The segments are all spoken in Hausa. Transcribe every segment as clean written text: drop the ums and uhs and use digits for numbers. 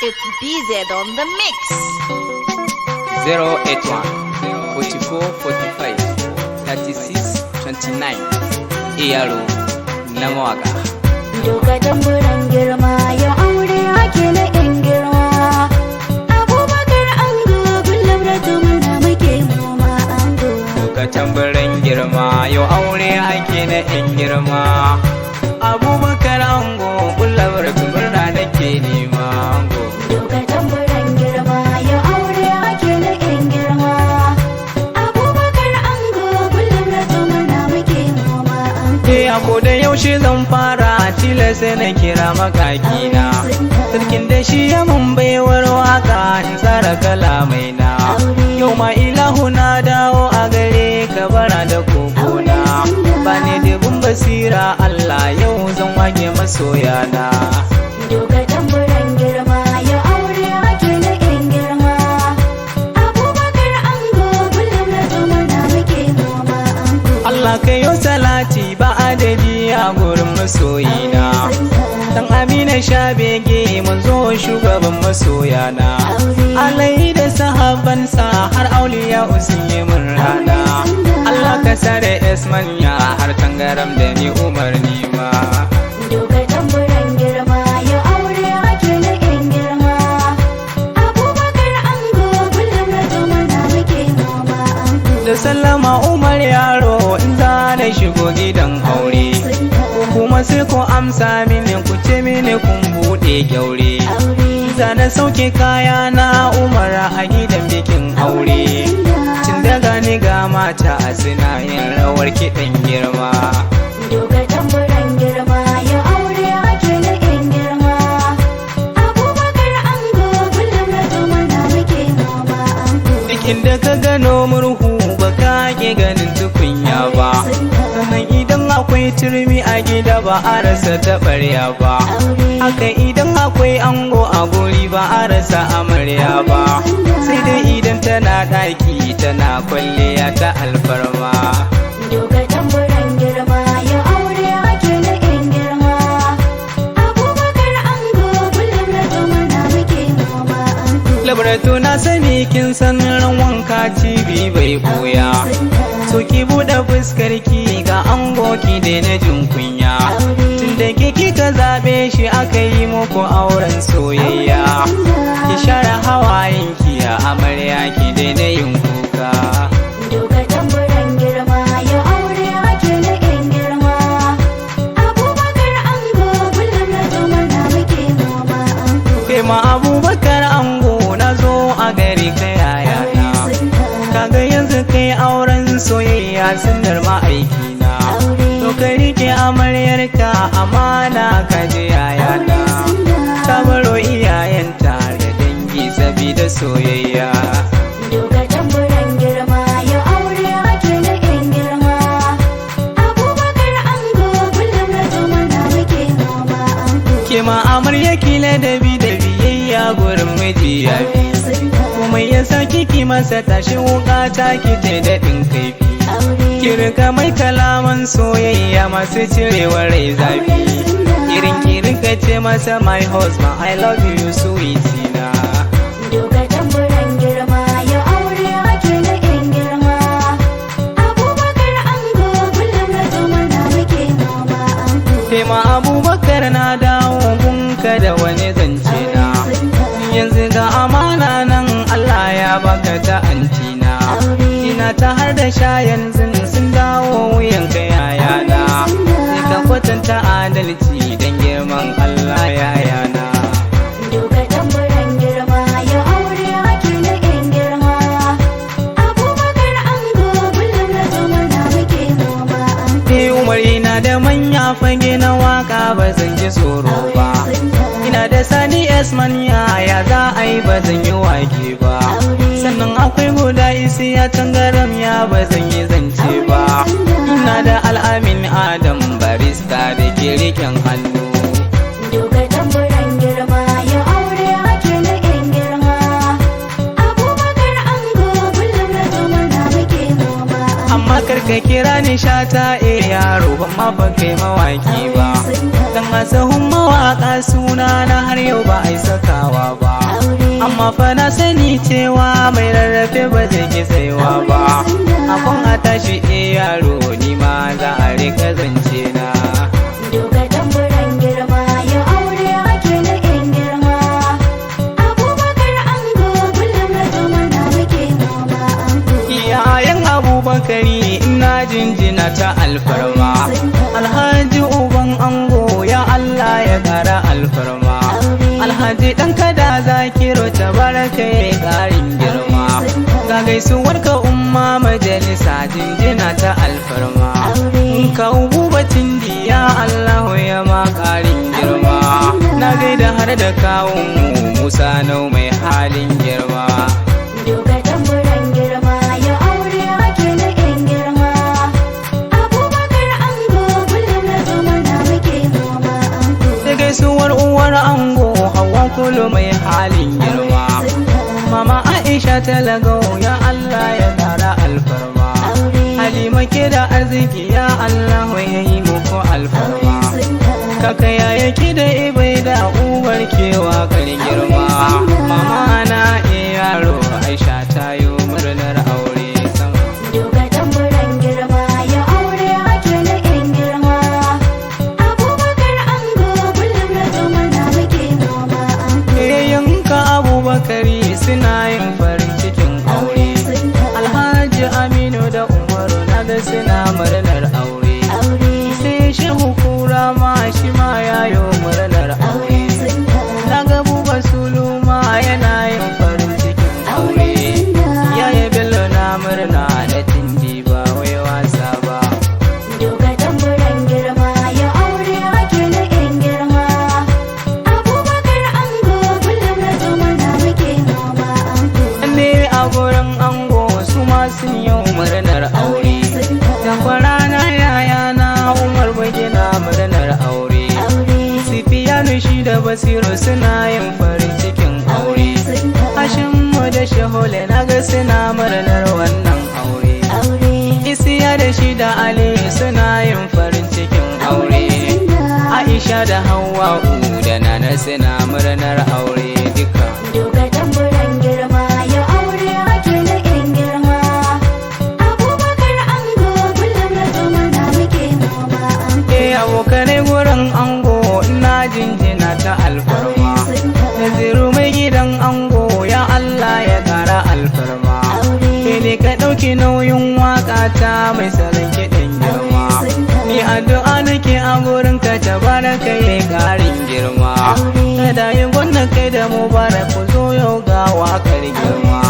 It's BZ on the mix. 081 44 45 36 29 Iyaro na mawaka. Doka tamburan girma ya aure ake na yan girma. Abubakar ango kullum ratun da muke noma ango. Doka tamburan girma yau aure ake na yan girma. Abubakar ango kullum ratun murna nake nema ango. Doka tamburan girma ya aure ake na yan girma. Abubakar ango kullum ratun da muke noma ango. Ako da yaushe zan fara tilas na kira makakina. Sarkin da shi ya mun baiwar waka in tsara kalamai na. Yau ma ilahu na dawo a gare ka bara da kokona. Ba ne dubin basira Allah yau zan wage masoyana. Doka tamburan girma ya aure ake na yan girma. Abubakar ango kullum ratun da muke noma ango. Allah ka yau salati ba adadi a gurin masoyina. Dan Amina sha bege mun zo shugaban masoyana. Alai da sahabansa har auliya usiye mun rana. Allah ka sare esmanya har tangaram da ni umarni ma. Doka tamburan girma ya aure ake na yan girma. Abubakar ango kullum ratun da muke noma ango. Da sallama Umar yaro in za na shigo gidan aure. Kuma sai ku amsa mini ku ce mini kun buɗe kyaure. Zana sauke kaya na Umar a gidan bikin aure. Tun daga ni ga mata a suna yin rawar kiɗan girma. Doka tamburan girma ya aure ake na yan girma. Abubakar ango kullum ratun da muke noma ango. Duk inda ka gano murhu ba ka ke ganin tukunya ba. Sannan idan akwai turmi a gida ba a rasa taɓarya ba. Haka idan akwai ango a guri ba a rasa amarya ba. Sai dai idan tana ɗaki tana kwalliya ta alfarma. Doka tamburan girma ya aure ake na yan girma. Abubakar ango kullum ratun da muke noma ango. Labaratu na sani kin san ran wanka cibi bai ɓuya. So ki buɗe fuskar ki ga ango ki daina jin kunya. Tunda ke kika zaɓe shi aka yi muku auren soyayya. Ki share hawayen ki a amarya ki daina yin kuka. Doka tamburan girma ya aure ake na yan girma. Abubakar ango kullum ratun da muke noma ango. Kai ma Abubakar ango na zo a gari ka yayana. Kaga yanzu kai auren soyayya sunnar ma'aikina. To ka rike amaryarka amana ka je yayana. Ta baro iyayenta da dangi sabida soyayya. Doka tamburan girma ya aure ake na yan girma. Abubakar ango kullum ratun da muke noma ango. Ke ma amarya kila da biyayya gurin miji ya fi. Kuma ya sa kiki masa tashi wuka ta ki ta daɗin kaifi. Ki rika mai kalaman soyayya masu cirewa rai zafi. Irin ki rika ce masa my husband I love you sweetie na. Doka tamburan girma ya aure ake na yan girma. Abubakar ango kullum ratun da muke noma ango. Kai ma Abubakar na dawo gunka da wani zance na. Yanzu ga amana nan Allah ya baka ta antina. Ina ta har da sha yanzu sun dawo wuyanka yayana. Sai ka kwatanta adalci dan girman Allah yayana. Doka tamburan girma ya aure ake na yan girma. Abubakar ango kullum ratun da muke noma ango. Ni Umar ina da manya fage na waka ba zan ji tsoro ba. Ina da Sani Esmanya ya za a yi ba zan yi wake ba. Sannan akwai guda isiya tangaram ya ba zan yi zance ba. Ina da Al'amin Adam barista da ke riken hannu. Doka tamburan girma ya aure ake na yan girma. Abubakar ango kullum ratun da muke noma ango. Amma karka kira ni shata yaro ban ma ba kai mawaki ba. Dan asahun mawaka suna na har yau ba ai sakawa ba. amma fa na sani cewa mai rarrafe ba zai ki tsayuwa ba. Akon a tashi yaro ni ma za a rika zance na. Doka tamburan girma yau aure ake na yan girma. Abubakar ango kullum na murna muke mama ango. Iyayen Abubakari ina jinjina ta alfarma. Alhaji uban ango ya Allah ya kara alfarma. Alhaji ɗan kada Zakiru tabaraka ya ƙarin girma. Ga gaisuwar ka umma majalisa jinjina ta alfarma. Ka ububatin diya Allah ya ma ƙarin girma. Na gaida har da kawun Musa nau mai halin girma. Doka tamburan girma yau aure ake na yan girma. Abubakar ango kullum na murna muke mama ango. Da gaisuwar uwar ango Hauwa Kulu mai halin girma. Mama Aisha talagau ya Allah ya ƙara alfarma. Halima ke da arziki ya Allah ya yi muku alfarma. Kaka ya yake da ibai da uwar kewa kan girma. Mama na yaro Aisha ta yi murnar aure sama. Doka tamburan girma yau aure ake na yan girma. Abubakar ango kullum na murna muke mama ango. Yayyanka Abubakari suna yin farin cikin aure. Alhaji Aminu da Umaru naga suna murnar aure. Sai Shehu Kura ma shi ma yayo murnar aure. Naga Buba Sulu ma yana yin farin cikin aure. Yaya Bello na murna da tindi ba wai wasa ba. Doka tamburan girma yau aure ake na yan girma. Abubakar ango kullum na murna muke mama ango. Ne a gurin ango su ma sun yi murnar aure. Takwarana yayana Umar Bagina murnar aure. Sifiyanu shi da Basiru suna yin farin cikin aure. Hashimu da Shahole naga suna murnar wannan aure. Isiya da shi da Ali suna yin farin cikin aure. Aisha da Hawwa'u da Nana suna murnar aure duka. Doka tamburan girma yau aure ake na yan girma. Abubakar ango kullum na murna muke mama ango. Abokanai gurin ango ina jinjina ta alfarma. Naziru mai gidan ango ya Allah ya kara alfarma. Kai ne ka ɗauki nauyin waka ta mai salon kiɗan girma. Ni addu'a nake a gurin ka tabaraka ya ƙarin girma. Kada yin gwanna kai da mubarak ku zo yau ga wakar girma.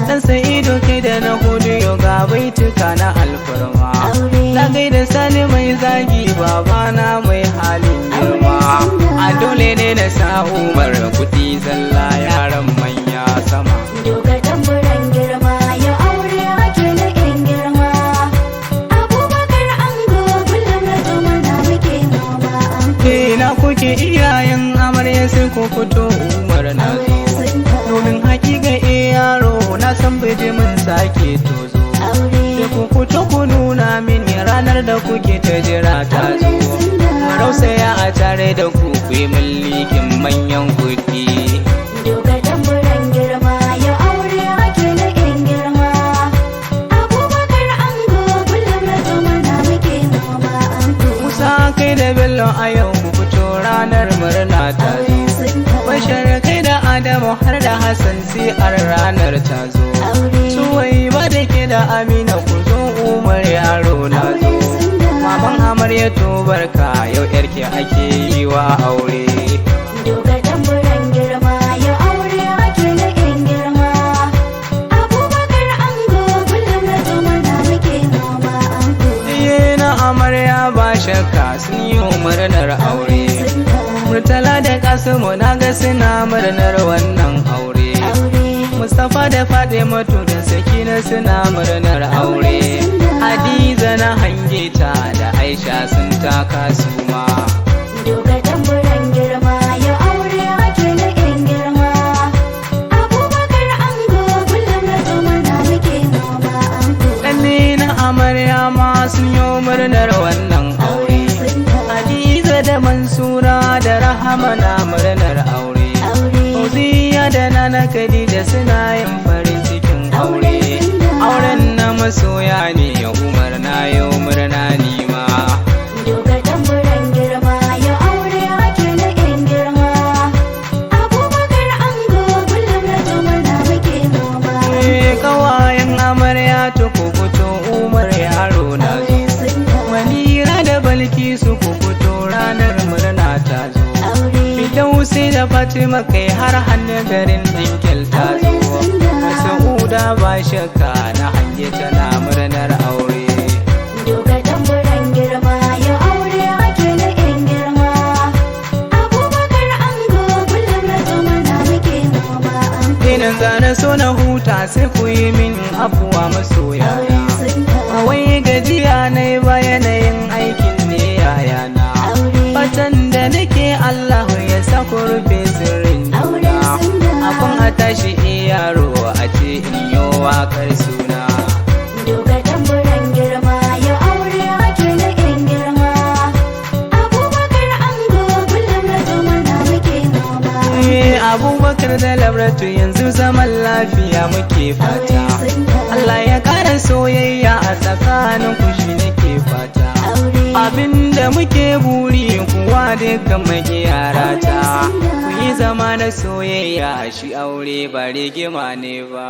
Dan Sa'idu kai da na hudu yau ga baituka na alfarma. Na gaida Sani mai zagi babana mai halin girma. A dole ne na sa Umar kuɗi zalla yaran manya sama. Doka tamburan girma yau aure ake na yan girma. Abubakar ango kullum na murna muke mama ango. Na kuke iyayen amarya sai ku fito Umar na zo. Domin hakika yaro na san biji mun sake tozo. Sai ku fito ku nuna mini ranar da kuke ta jira ta zo. Rausaya a tare da ku yi mulkin manyan kuɗi. Doka tamburan girma yau aure ake na yan girma. Abubakar ango kullum na murna muke mama ango. Musa kai da Bello a yau ku fito ranar murna ta zo. Bashar kai da Adamu har da Hassan si'ar ranar ta zo. Suwai ba da ke da Amina ku zo Umar yaro na zo. Maman amarya to barka yau yarki ake yi wa aure. Doka tamburan girma yau aure ake na yan girma. Abubakar ango kullum na murna muke mama ango. Iye na amarya ba shakka sun yi murnar aure. Murtala da Kasimu na ga suna murnar wannan aure. Mustapha da Fatimatu da Sakina suna murnar aure. Hadiza na hange ta da Aisha sun taka su ma. Doka tamburan girma yau aure ake na yan girma. Abubakar ango kullum na murna muke mama ango. Ɗanne na amarya ma sun yi murnar wannan aure. Hadiza da Mansura da Rahama na murnar aure. Fauziya da Nana Khadija suna yin farin cikin aure. Auren na masoya ne ya Umar na yau murna nima. Doka tamburan girma ya aure ake na yan girma. Abubakar ango kullum na murna muke noma. Kawayen amarya ta kukuto Umar yaro na zo. Manira da Balkisu kukuto ranar murna ta zo. Fidausi da Fatima kai har hannun garin Dinkel ta zo. Masauda ba shakka na hange tana murnar aure. Doka tamburan girma ya aure ake na yan girma. Abubakar ango kullum na murna muke noma. Dinan zane so na huta sai ku yi min afuwa masoya. Wai gajiya na yi ba yanayin aikin ne yayana. Fatan da nake Allah ya sa ku rufe sirrin juna. Abin a tashi yaro a ce in yi waƙar suna. Doka tamburan girma ya aure ake na yan girma. Abubakar ango kullum na murna muke noma. Abubakar da Labratu yanzu zaman lafiya muke fata. Allah ya ƙara soyayya a tsakanin ku shi nake fata. Abinda muke buri kuwa dukkan magiyarata. Ku yi zama na soyayya shi aure ba rigima ne ba.